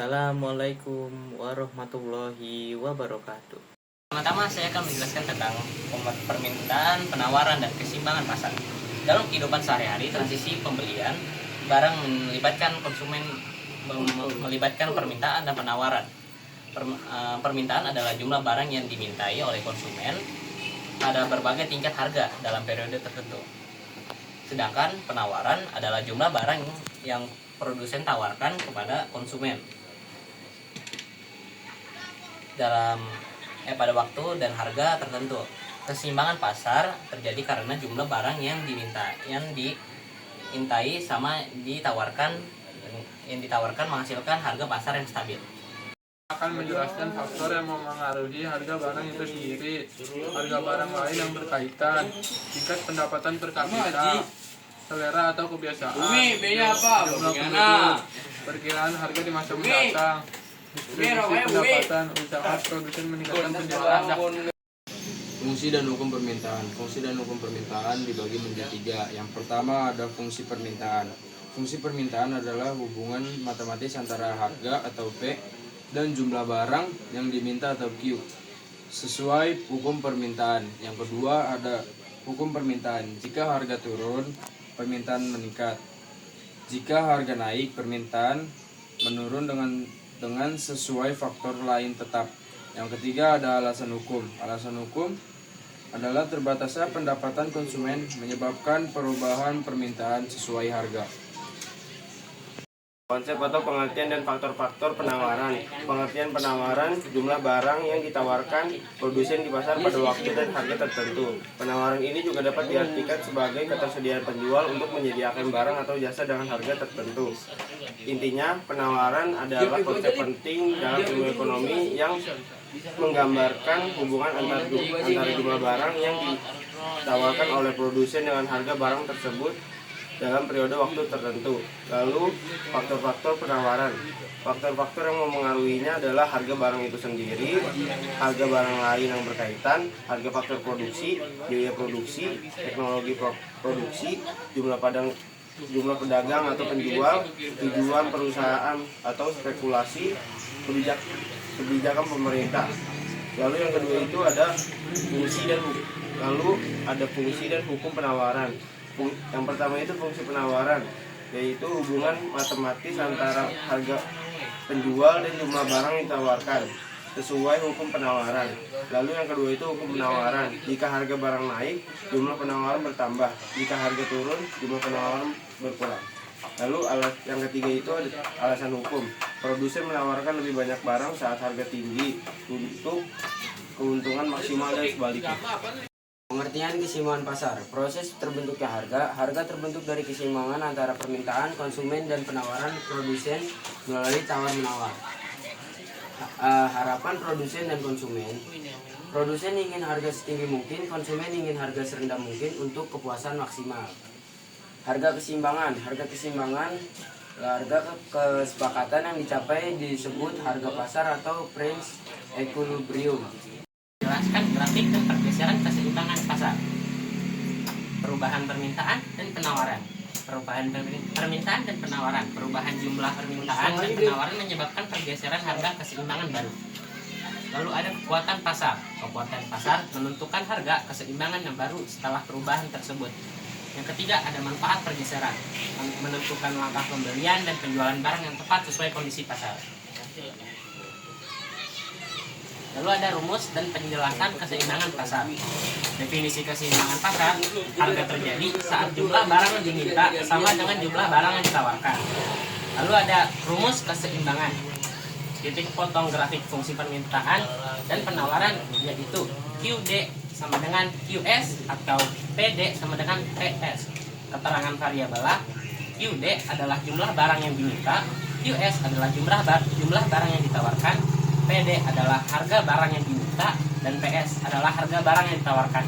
Assalamualaikum warahmatullahi wabarakatuh. Pertama-tama saya akan menjelaskan tentang permintaan, penawaran, dan keseimbangan pasar. Dalam kehidupan sehari-hari, transisi pembelian barang melibatkan konsumen, melibatkan permintaan dan penawaran. Permintaan adalah jumlah barang yang dimintai oleh konsumen pada berbagai tingkat harga dalam periode tertentu. Sedangkan penawaran adalah jumlah barang yang produsen tawarkan kepada konsumen pada waktu dan harga tertentu. Keseimbangan pasar terjadi karena jumlah barang yang diintai sama ditawarkan menghasilkan harga pasar yang stabil. Akan menjelaskan faktor yang memengaruhi harga barang itu sendiri, harga barang lain yang berkaitan, tingkat pendapatan per kapita, selera atau kebiasaan, jumlah penduduk, perkiraan harga di masa mendatang, distribusi pendapatan, usaha produsen meningkatkan penjualan. Fungsi dan hukum permintaan. Fungsi dan hukum permintaan dibagi menjadi tiga. Yang pertama ada fungsi permintaan. Fungsi permintaan adalah hubungan matematis antara harga atau P dan jumlah barang yang diminta atau Q sesuai hukum permintaan. Yang kedua ada hukum permintaan. Jika harga turun, permintaan meningkat. Jika harga naik, permintaan menurun dengan sesuai faktor lain tetap. Yang ketiga ada alasan hukum. Alasan hukum adalah terbatasnya pendapatan konsumen menyebabkan perubahan permintaan sesuai harga. Konsep atau pengertian dan faktor-faktor penawaran. Pengertian penawaran, jumlah barang yang ditawarkan produsen di pasar pada waktu dan harga tertentu. Penawaran ini juga dapat diartikan sebagai ketersediaan penjual untuk menyediakan barang atau jasa dengan harga tertentu. Intinya, penawaran adalah konsep penting dalam ilmu ekonomi yang menggambarkan hubungan antara jumlah barang yang ditawarkan oleh produsen dengan harga barang tersebut dalam periode waktu tertentu. Lalu faktor-faktor penawaran. Faktor-faktor yang memengaruhinya adalah harga barang itu sendiri, harga barang lain yang berkaitan, harga faktor produksi, biaya produksi, teknologi produksi, jumlah pedagang atau penjual, tujuan perusahaan atau spekulasi, kebijakan pemerintah. Lalu yang kedua itu ada fungsi dan hukum penawaran. Yang pertama itu fungsi penawaran, yaitu hubungan matematis antara harga penjual dan jumlah barang yang ditawarkan sesuai hukum penawaran. Lalu yang kedua itu hukum penawaran. Jika harga barang naik, jumlah penawaran bertambah. Jika harga turun, jumlah penawaran berkurang. Lalu yang ketiga itu ada alasan hukum. Produsen menawarkan lebih banyak barang saat harga tinggi untuk keuntungan maksimal dan sebaliknya. Pengertian keseimbangan pasar. Proses terbentuknya harga terbentuk dari keseimbangan antara permintaan, konsumen, dan penawaran produsen melalui tawar-menawar. Harapan produsen dan konsumen. Produsen ingin harga setinggi mungkin, konsumen ingin harga serendah mungkin untuk kepuasan maksimal. Harga keseimbangan. Harga kesepakatan yang dicapai disebut harga pasar atau price equilibrium. Jelaskan grafik dan pergeseran keseimbangan pasar. Perubahan permintaan dan penawaran. Perubahan permintaan dan penawaran. Perubahan jumlah permintaan dan penawaran menyebabkan pergeseran harga keseimbangan baru. Lalu ada kekuatan pasar. Kekuatan pasar menentukan harga keseimbangan yang baru setelah perubahan tersebut. Yang ketiga ada manfaat pergeseran. Menentukan langkah pembelian dan penjualan barang yang tepat sesuai kondisi pasar. Lalu ada rumus dan penjelasan keseimbangan pasar. Definisi keseimbangan pasar, harga terjadi saat jumlah barang yang diminta sama dengan jumlah barang yang ditawarkan. Lalu ada rumus keseimbangan. Titik potong grafik fungsi permintaan dan penawaran yaitu QD sama dengan QS atau PD sama dengan PS. Keterangan variabelnya, QD adalah jumlah barang yang diminta, QS adalah jumlah barang yang ditawarkan, PD adalah harga barang yang diminta, dan PS adalah harga barang yang ditawarkan.